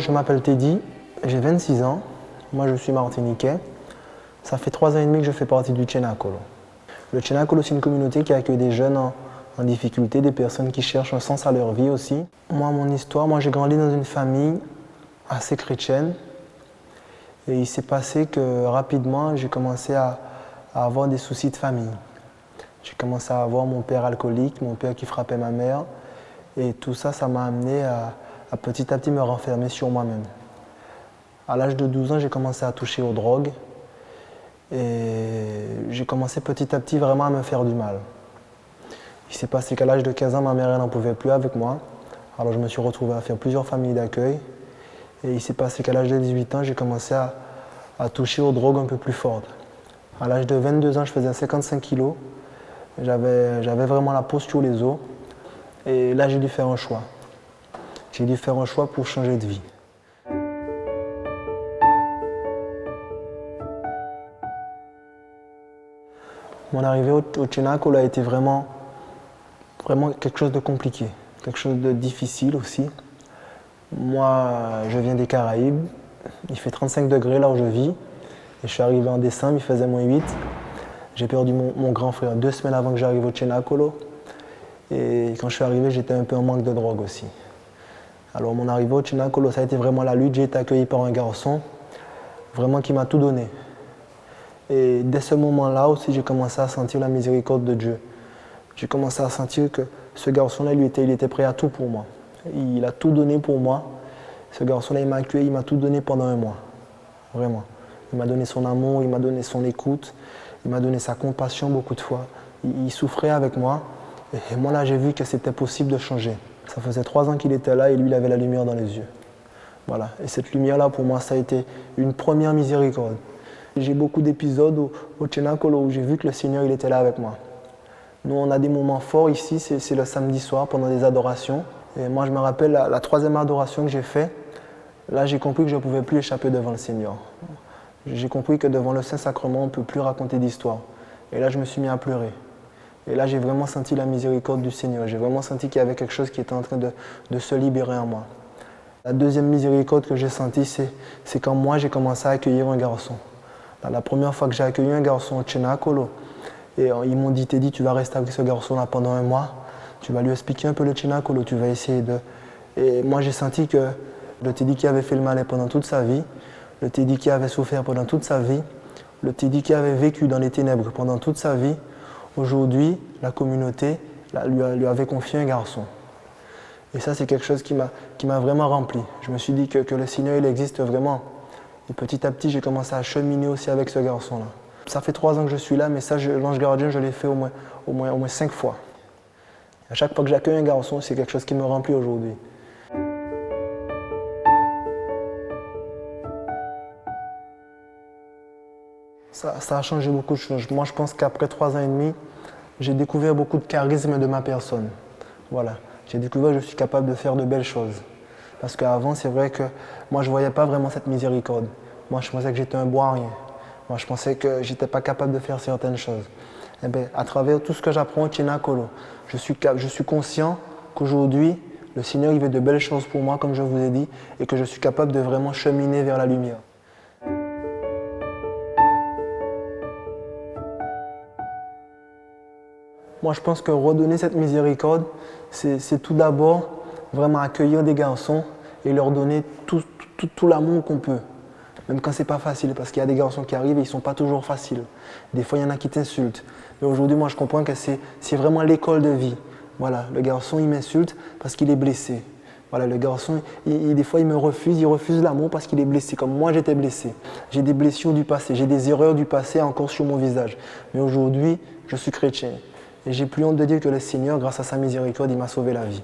je m'appelle Teddy, j'ai 26 ans. Moi, je suis martiniquais. Ça fait 3 ans et demi que je fais partie du Tchénakolo. Le Tchénakolo, c'est une communauté qui accueille des jeunes en difficulté, des personnes qui cherchent un sens à leur vie aussi. Moi, mon histoire, j'ai grandi dans une famille assez chrétienne. Et il s'est passé que rapidement, j'ai commencé à avoir des soucis de famille. J'ai commencé à avoir mon père alcoolique, mon père qui frappait ma mère. Et tout ça, ça m'a amené à petit à petit me renfermer sur moi-même. À l'âge de 12 ans, j'ai commencé à toucher aux drogues. Et j'ai commencé petit à petit vraiment à me faire du mal. Il s'est passé qu'à l'âge de 15 ans, ma mère n'en pouvait plus avec moi. Alors je me suis retrouvé à faire plusieurs familles d'accueil. Et il s'est passé qu'à l'âge de 18 ans, j'ai commencé à toucher aux drogues un peu plus fortes. À l'âge de 22 ans, je faisais 55 kilos. J'avais vraiment la peau sur les os. Et là, j'ai dû faire un choix. J'ai dû faire un choix pour changer de vie. Mon arrivée au Tchénakolo a été vraiment quelque chose de compliqué, quelque chose de difficile aussi. Moi, je viens des Caraïbes, il fait 35 degrés là où je vis. Et je suis arrivé en décembre, il faisait -8. J'ai perdu mon grand frère 2 semaines avant que j'arrive au Tchénakolo. Et quand je suis arrivé, j'étais un peu en manque de drogue aussi. Alors mon arrivée au Tchénakolo, ça a été vraiment la lutte. J'ai été accueilli par un garçon, vraiment qui m'a tout donné. Et dès ce moment-là aussi, j'ai commencé à sentir la miséricorde de Dieu. J'ai commencé à sentir que ce garçon-là, il était prêt à tout pour moi. Il a tout donné pour moi. Ce garçon-là, il m'a accueilli, il m'a tout donné pendant 1 mois. Vraiment. Il m'a donné son amour, il m'a donné son écoute, il m'a donné sa compassion beaucoup de fois. Il souffrait avec moi. Et moi, là, j'ai vu que c'était possible de changer. Ça faisait 3 ans qu'il était là et lui, il avait la lumière dans les yeux. Voilà. Et cette lumière-là, pour moi, ça a été une première miséricorde. J'ai beaucoup d'épisodes au Tchénakolo où j'ai vu que le Seigneur, il était là avec moi. Nous, on a des moments forts ici, c'est le samedi soir pendant des adorations. Et moi, je me rappelle la 3e adoration que j'ai faite. Là, j'ai compris que je ne pouvais plus échapper devant le Seigneur. J'ai compris que devant le Saint-Sacrement, on ne peut plus raconter d'histoire. Et là, je me suis mis à pleurer. Et là, j'ai vraiment senti la miséricorde du Seigneur. J'ai vraiment senti qu'il y avait quelque chose qui était en train de se libérer en moi. La 2e miséricorde que j'ai sentie, c'est quand moi, j'ai commencé à accueillir un garçon. La première fois que j'ai accueilli un garçon au Tchénakolo, et ils m'ont dit, Teddy, tu vas rester avec ce garçon-là pendant 1 mois, tu vas lui expliquer un peu le Tchénakolo, tu vas essayer de... Et moi, j'ai senti que le Teddy qui avait fait le mal pendant toute sa vie, le Teddy qui avait souffert pendant toute sa vie, le Teddy qui avait vécu dans les ténèbres pendant toute sa vie, aujourd'hui, la communauté lui avait confié un garçon. Et ça, c'est quelque chose qui m'a vraiment rempli. Je me suis dit que le Seigneur, il existe vraiment. Et petit à petit, j'ai commencé à cheminer aussi avec ce garçon-là. Ça fait 3 ans que je suis là, mais ça, l'ange gardien, je l'ai fait au moins 5 fois. À chaque fois que j'accueille un garçon, c'est quelque chose qui me remplit aujourd'hui. Ça a changé beaucoup de choses. Moi, je pense qu'après 3 ans et demi, j'ai découvert beaucoup de charisme de ma personne. Voilà. J'ai découvert que je suis capable de faire de belles choses. Parce qu'avant, c'est vrai que moi, je ne voyais pas vraiment cette miséricorde. Moi, je pensais que j'étais un bon à rien. Moi, je pensais que je n'étais pas capable de faire certaines choses. Eh bien, à travers tout ce que j'apprends au Tchénakolo, je suis conscient qu'aujourd'hui, le Seigneur il veut de belles choses pour moi, comme je vous ai dit, et que je suis capable de vraiment cheminer vers la lumière. Moi, je pense que redonner cette miséricorde, c'est tout d'abord vraiment accueillir des garçons et leur donner tout l'amour qu'on peut. Même quand c'est pas facile, parce qu'il y a des garçons qui arrivent et ils sont pas toujours faciles. Des fois, il y en a qui t'insultent. Mais aujourd'hui, moi, je comprends que c'est vraiment l'école de vie. Voilà, le garçon, il m'insulte parce qu'il est blessé. Voilà, le garçon, des fois, il refuse l'amour parce qu'il est blessé, comme moi, j'étais blessé. J'ai des blessures du passé, j'ai des erreurs du passé encore sur mon visage. Mais aujourd'hui, je suis chrétien. Et j'ai plus honte de dire que le Seigneur, grâce à sa miséricorde, il m'a sauvé la vie.